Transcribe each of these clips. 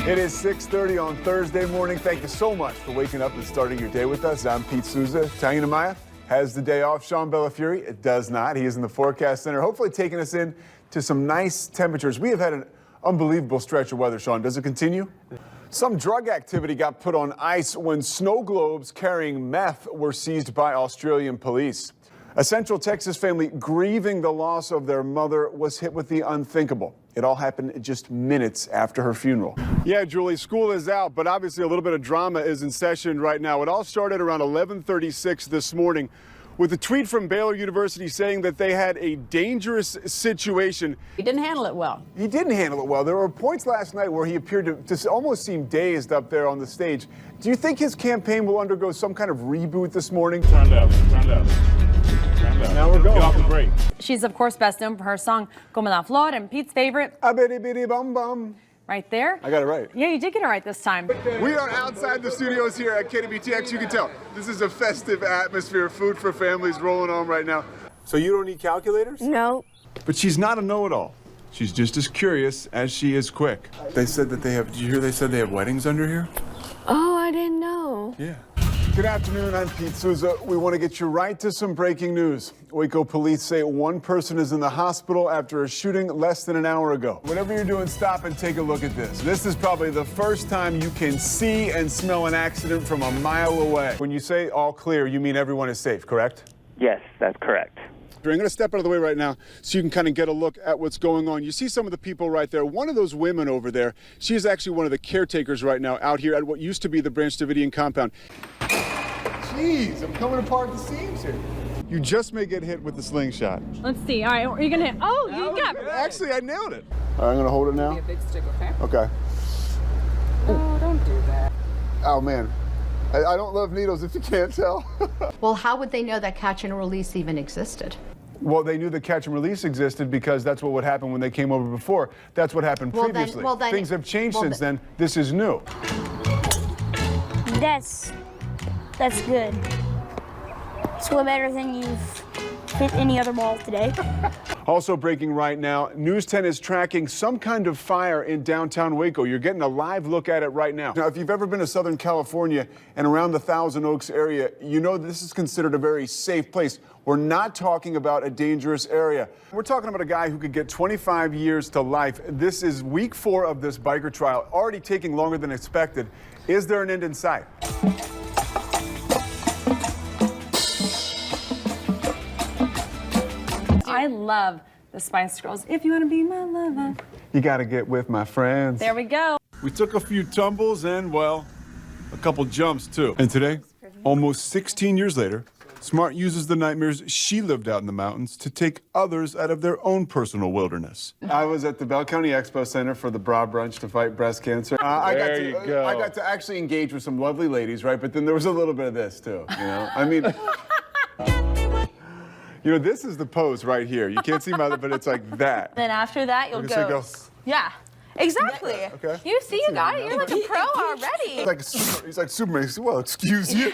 It is 6:30 on Thursday morning. Thank you so much for waking up and starting your day with us. I'm Pete Sousa. Tanya Maya has the day off. Sean Bellafury, it does not. He is in the forecast center, hopefully taking us in to some nice temperatures. We have had an unbelievable stretch of weather, Sean. Does it continue? Some drug activity got put on ice when snow globes carrying meth were seized by Australian police. A Central Texas family grieving the loss of their mother was hit with the unthinkable. It all happened just minutes after her funeral. Yeah, Julie, school is out, but obviously a little bit of drama is in session right now. It all started around 11:36 this morning with a tweet from Baylor University saying that they had a dangerous situation. He didn't handle it well. He didn't handle it well. There were points last night where he appeared to almost seem dazed up there on the stage. Do you think his campaign will undergo some kind of reboot this morning? Turned up. Now we're going. Get off the break. She's, of course, best known for her song Como la Flor, and Pete's favorite, A bitty bitty bum bum. right there. I got it right. Yeah, you did get it right this time. We are outside the studios here at KWTX. You can tell this is a festive atmosphere, food for families rolling on right now. So you don't need calculators? No. But she's not a know-it-all. She's just as curious as she is quick. They said that they have, did you hear they said they have weddings under here? Oh, I didn't know. Yeah. Good afternoon, I'm Pete Sousa. We want to get you right to some breaking news. Waco police say one person is in the hospital after a shooting less than an hour ago. Whatever you're doing, stop and take a look at this. This is probably the first time you can see and smell an accident from a mile away. When you say all clear, you mean everyone is safe, correct? Yes, that's correct. I'm going to step out of the way right now so you can kind of get a look at what's going on. You see some of the people right there. One of those women over there, she is actually one of the caretakers right now out here at what used to be the Branch Davidian compound. Jeez, I'm coming apart the seams here. You just may get hit with the slingshot. Let's see. All right, are you going to hit? Oh, you got it. Actually, I nailed it. All right, I'm going to hold it now. Be a big stick, okay? Okay. Oh, don't do that. Oh, man. I don't love needles if you can't tell. Well, how would they know that catch and release even existed? Well, they knew the catch and release existed because that's what would happen when they came over before. That's what happened previously. Things have changed since then. This is new. That's good. It's way better than you've hit any other ball today. Also breaking right now, News 10 is tracking some kind of fire in downtown Waco. You're getting a live look at it right now. Now, if you've ever been to Southern California and around the Thousand Oaks area, you know this is considered a very safe place. We're not talking about a dangerous area. We're talking about a guy who could get 25 years to life. This is week 4 of this biker trial, already taking longer than expected. Is there an end in sight? I love the Spice Girls. If you want to be my lover. You got to get with my friends. There we go. We took a few tumbles and, well, a couple jumps, too. And today, almost 16 years later, Smart uses the nightmares she lived out in the mountains to take others out of their own personal wilderness. I was at the Bell County Expo Center for the bra brunch to fight breast cancer. I got to actually engage with some lovely ladies, right? But then there was a little bit of this, too, you know? I mean... You know, this is the pose right here. You can't see my, but it's like that. Then after that, you'll go. Yeah, exactly. Okay. You see, you got it. You're like a pro already. He's like Superman. Well, excuse you.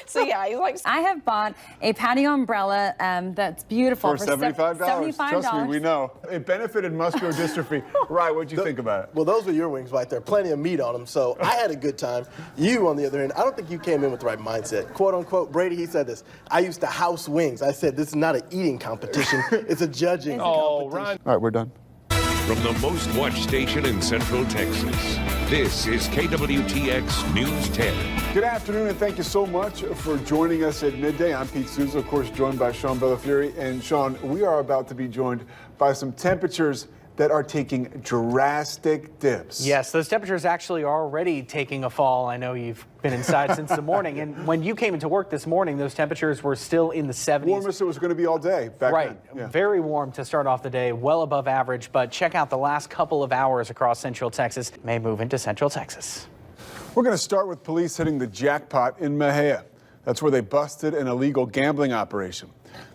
So yeah, he's like. I have bought a patio umbrella that's beautiful for $75. $75. Trust me, we know. It benefited muscular dystrophy. Right, what'd you think about it? Well, those were your wings right there. Plenty of meat on them, so I had a good time. You, on the other hand, I don't think you came in with the right mindset. Quote, unquote, Brady, he said this, I used to house wings. I said, this is not an eating competition. It's a judging competition. All right, we're done. From the most watched station in Central Texas, this is KWTX News 10. Good afternoon, and thank you so much for joining us at midday. I'm Pete Sousa, of course, joined by Sean Bellafury. And Sean, we are about to be joined by some temperatures that are taking drastic dips. Yes, those temperatures actually are already taking a fall. I know you've been inside since the morning, and when you came into work this morning, those temperatures were still in the 70s. Warmest it was going to be all day back then. Yeah. Very warm to start off the day, well above average, but check out the last couple of hours across Central Texas. May move into Central Texas. We're going to start with police hitting the jackpot in Mejia. That's where they busted an illegal gambling operation.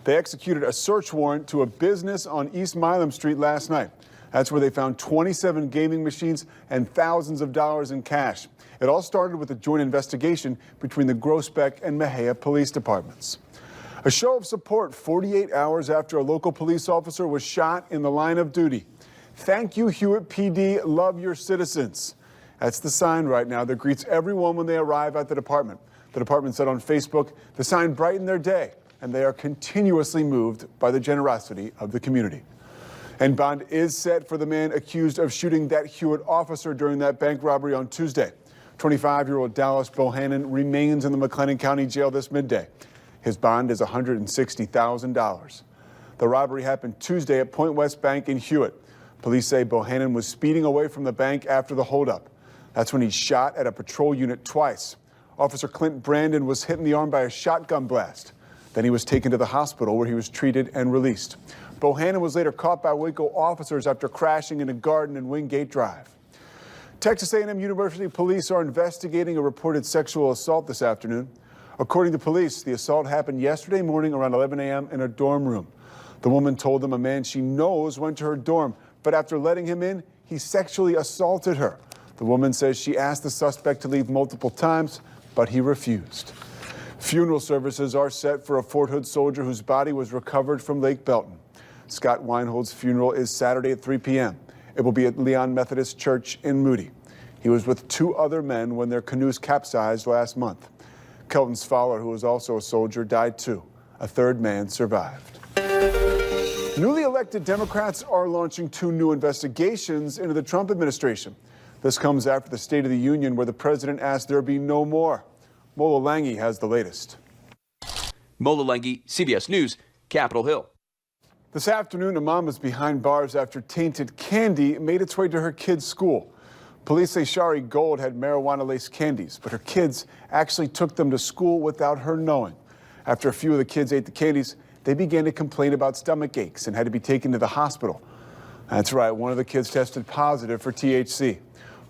They executed a search warrant to a business on East Milam Street last night. That's where they found 27 gaming machines and thousands of dollars in cash. It all started with a joint investigation between the Groesbeck and Mejia police departments. A show of support 48 hours after a local police officer was shot in the line of duty. Thank you, Hewitt PD. Love your citizens. That's the sign right now that greets everyone when they arrive at the department. The department said on Facebook, the sign brightened their day, and they are continuously moved by the generosity of the community. And bond is set for the man accused of shooting that Hewitt officer during that bank robbery on Tuesday. 25-year-old Dallas Bohannon remains in the McLennan County Jail this midday. His bond is $160,000. The robbery happened Tuesday at Point West Bank in Hewitt. Police say Bohannon was speeding away from the bank after the holdup. That's when he shot at a patrol unit twice. Officer Clint Brandon was hit in the arm by a shotgun blast. Then he was taken to the hospital where he was treated and released. Bohannon was later caught by Waco officers after crashing in a garden in Wingate Drive. Texas A&M University police are investigating a reported sexual assault this afternoon. According to police, the assault happened yesterday morning around 11 a.m. in a dorm room. The woman told them a man she knows went to her dorm, but after letting him in, he sexually assaulted her. The woman says she asked the suspect to leave multiple times, but he refused. Funeral services are set for a Fort Hood soldier whose body was recovered from Lake Belton. Scott Weinhold's funeral is Saturday at 3 p.m. It will be at Leon Methodist Church in Moody. He was with 2 other men when their canoes capsized last month. Kelton's Fowler, who was also a soldier, died too. A 3rd man survived. Newly elected Democrats are launching 2 new investigations into the Trump administration. This comes after the State of the Union, where the president asked there be no more. Mola Langi has the latest. Mola Langi, CBS News, Capitol Hill. This afternoon, a mom is behind bars after tainted candy made its way to her kid's school. Police say Shari Gold had marijuana-laced candies, but her kids actually took them to school without her knowing. After a few of the kids ate the candies, they began to complain about stomach aches and had to be taken to the hospital. That's right, one of the kids tested positive for THC.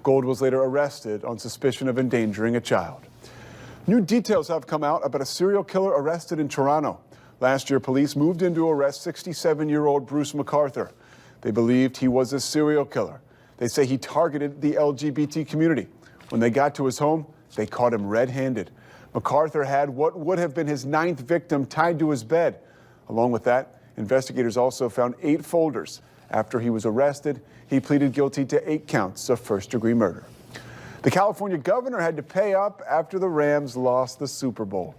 Gold was later arrested on suspicion of endangering a child. New details have come out about a serial killer arrested in Toronto. Last year, police moved in to arrest 67-year-old Bruce MacArthur. They believed he was a serial killer. They say he targeted the LGBT community. When they got to his home, they caught him red-handed. MacArthur had what would have been his 9th victim tied to his bed. Along with that, investigators also found 8 folders. After he was arrested, he pleaded guilty to 8 counts of first-degree murder. The California governor had to pay up after the Rams lost the Super Bowl.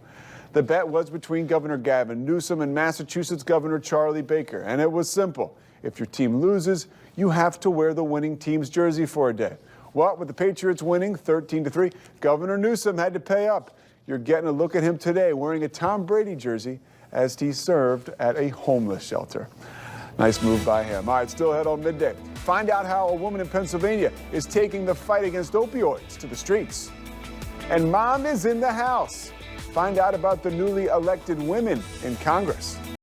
The bet was between Governor Gavin Newsom and Massachusetts Governor Charlie Baker, and it was simple. If your team loses, you have to wear the winning team's jersey for a day. Well, with the Patriots winning 13-3, Governor Newsom had to pay up. You're getting a look at him today wearing a Tom Brady jersey as he served at a homeless shelter. Nice move by him. All right, still ahead on Midday. Find out how a woman in Pennsylvania is taking the fight against opioids to the streets. And mom is in the house. Find out about the newly elected women in Congress.